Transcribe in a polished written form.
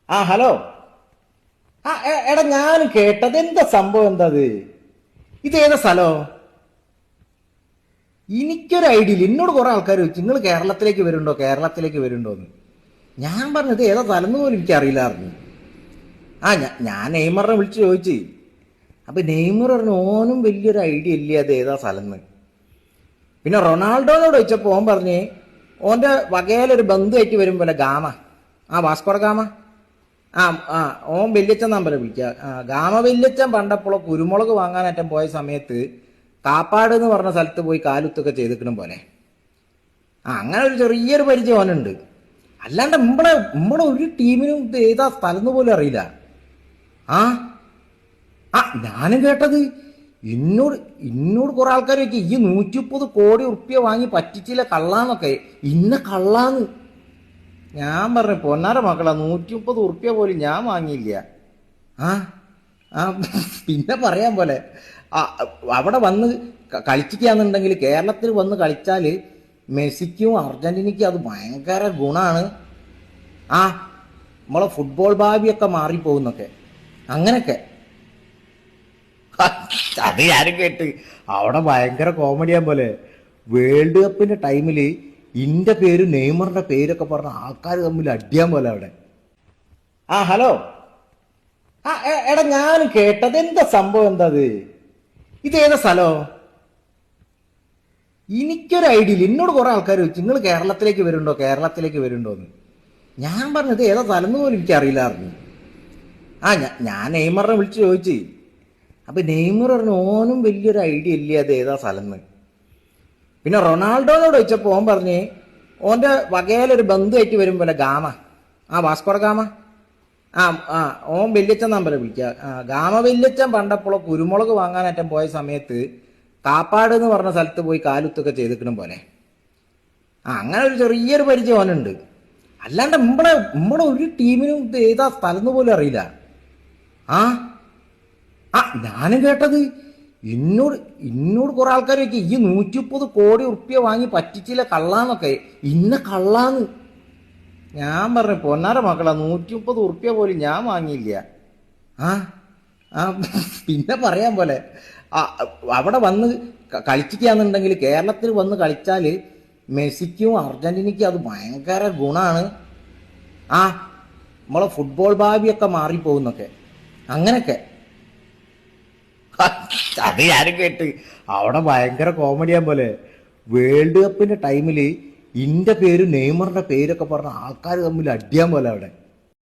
Hello. എടാ ഞാൻ കേട്ടത് എന്താ സംഭവം എന്താ അത്? ഇതേതാ സ്ഥലോ? എനിക്കൊരു ഐഡിയ ഇല്ല. എന്നോട് കുറെ ആൾക്കാർ ചോദിച്ചു നിങ്ങൾ കേരളത്തിലേക്ക് വരുന്നുണ്ടോന്ന്. ഞാൻ പറഞ്ഞത് ഏതാ സ്ഥലം എന്ന് പോലും എനിക്കറിയില്ലായിരുന്നു. ഞാൻ നെയ്മറിനെ വിളിച്ച് ചോദിച്ചു. അപ്പൊ നെയ്മർ പറഞ്ഞു ഓനും വലിയൊരു ഐഡിയ ഇല്ല അത് ഏതാ സ്ഥലം എന്ന്. പിന്നെ റൊണാൾഡോനോട് ചോദിച്ചപ്പോൾ ഓൻ പറഞ്ഞ് ഓന്റെ വകയിലൊരു ബന്ധുവായിട്ട് വരും പോലെ ഗാമ, വാസ്കോഡ ഗാമ. ഓൻ വല്യച്ഛൻ നമ്പരെ വിളിക്കുക. ഗാമ വല്യച്ഛൻ പണ്ടപ്പോഴോ കുരുമുളക് വാങ്ങാനേറ്റം പോയ സമയത്ത് കാപ്പാട് എന്ന് പറഞ്ഞ സ്ഥലത്ത് പോയി കാലുത്തൊക്കെ ചെയ്തിക്കണം പോലെ. അങ്ങനെ ഒരു ചെറിയൊരു പരിചയം ഓനുണ്ട്. അല്ലാണ്ട് നമ്മുടെ ഒരു ടീമിനും ഇത് ഏതാ സ്ഥലം എന്ന് പോലും അറിയില്ല. ഞാനും കേട്ടത് ഇന്നോട് കുറെ ആൾക്കാർ ചോദിക്കും ഈ 130 കോടി ഉറുപ്പ്യ വാങ്ങി പറ്റിച്ചില്ല കള്ളാന്നൊക്കെ. ഇന്ന കള്ളാന്ന് ഞാൻ പറഞ്ഞു പൊന്നാര മക്കളാ, 130 ഉറുപ്പ്യ പോലും ഞാൻ വാങ്ങിയില്ല. പിന്നെ പറയാൻ പോലെ അവിടെ വന്ന് കളിച്ചിക്കാന്നുണ്ടെങ്കിൽ കേരളത്തിൽ വന്ന് കളിച്ചാല് മെസ്സിക്കും അർജന്റീനയ്ക്കും അത് ഭയങ്കര ഗുണാണ്. നമ്മളെ ഫുട്ബോൾ ഭാവിയൊക്കെ മാറിപ്പോകുന്നൊക്കെ അങ്ങനൊക്കെ. അത് ഞാനും കേട്ട് അവിടെ ഭയങ്കര കോമഡിയാൻ പോലെ. വേൾഡ് കപ്പിന്റെ ടൈമില് ഇന്റെ പേര് നെയ്മറിന്റെ പേരൊക്കെ പറഞ്ഞ ആൾക്കാർ തമ്മിൽ അടിയാൻ പോലെ അവിടെ. ഹലോ. എടാ ഞാൻ കേട്ടത് എന്താ സംഭവം എന്താ അത്? ഇതേതാ സ്ഥലോ? എനിക്കൊരു ഐഡിയ ഇല്ല. എന്നോട് കുറെ ആൾക്കാർ ചോദിച്ചു നിങ്ങൾ കേരളത്തിലേക്ക് വരുന്നുണ്ടോന്ന്. ഞാൻ പറഞ്ഞത് ഏതാ സ്ഥലം എന്ന് പോലും എനിക്കറിയില്ലായിരുന്നു. ഞാൻ നെയ്മറിനെ വിളിച്ച് ചോദിച്ചു. അപ്പൊ നെയ്മർ പറഞ്ഞു ഓനും വലിയൊരു ഐഡിയ ഇല്ല അത് ഏതാ സ്ഥലം എന്ന്. പിന്നെ റൊണാൾഡോനോട് ചോദിച്ചപ്പോൾ ഓൻ പറഞ്ഞ് ഓന്റെ വകയിലൊരു ബന്ധുവായിട്ട് വരും പോലെ ഗാമ, വാസ്കോഡ ഗാമ. ഓൻ വല്യച്ഛൻ നമ്പരെ വിളിക്കുക. ഗാമ വല്യച്ഛൻ പണ്ടപ്പോഴോ കുരുമുളക് വാങ്ങാനേറ്റം പോയ സമയത്ത് കാപ്പാട് എന്ന് പറഞ്ഞ സ്ഥലത്ത് പോയി കാലുത്തൊക്കെ ചെയ്തിക്കണം പോലെ. അങ്ങനെ ഒരു ചെറിയൊരു പരിചയം ഓനുണ്ട്. അല്ലാണ്ട് നമ്മുടെ ഒരു ടീമിനും ഇത് ഏതാ സ്ഥലം എന്ന് പോലും അറിയില്ല. ഞാനും കേട്ടത് ഇന്നോട് കുറെ ആൾക്കാർ ചോദിക്കും ഈ 130 കോടി ഉറുപ്പ്യ വാങ്ങി പറ്റിച്ചില്ല കള്ളാന്നൊക്കെ. ഇന്ന കള്ളാന്ന് ഞാൻ പറഞ്ഞു പൊന്നാര മക്കളാ, 130 ഉറുപ്പ്യ പോലും ഞാൻ വാങ്ങിയില്ല. പിന്നെ പറയാൻ പോലെ അവിടെ വന്ന് കളിച്ചിക്കാന്നുണ്ടെങ്കിൽ കേരളത്തിൽ വന്ന് കളിച്ചാല് മെസ്സിക്കും അർജന്റീനയ്ക്കും അത് ഭയങ്കര ഗുണാണ്. നമ്മളെ ഫുട്ബോൾ ഭാവിയൊക്കെ മാറിപ്പോകുന്നൊക്കെ അങ്ങനൊക്കെ. അത് ഞാനും കേട്ട് അവിടെ ഭയങ്കര കോമഡിയാൻ പോലെ. വേൾഡ് കപ്പിന്റെ ടൈമില് ഇന്റെ പേര് നെയ്മറിന്റെ പേരൊക്കെ പറഞ്ഞ ആൾക്കാർ തമ്മിൽ അടിയാൻ പോലെ അവിടെ.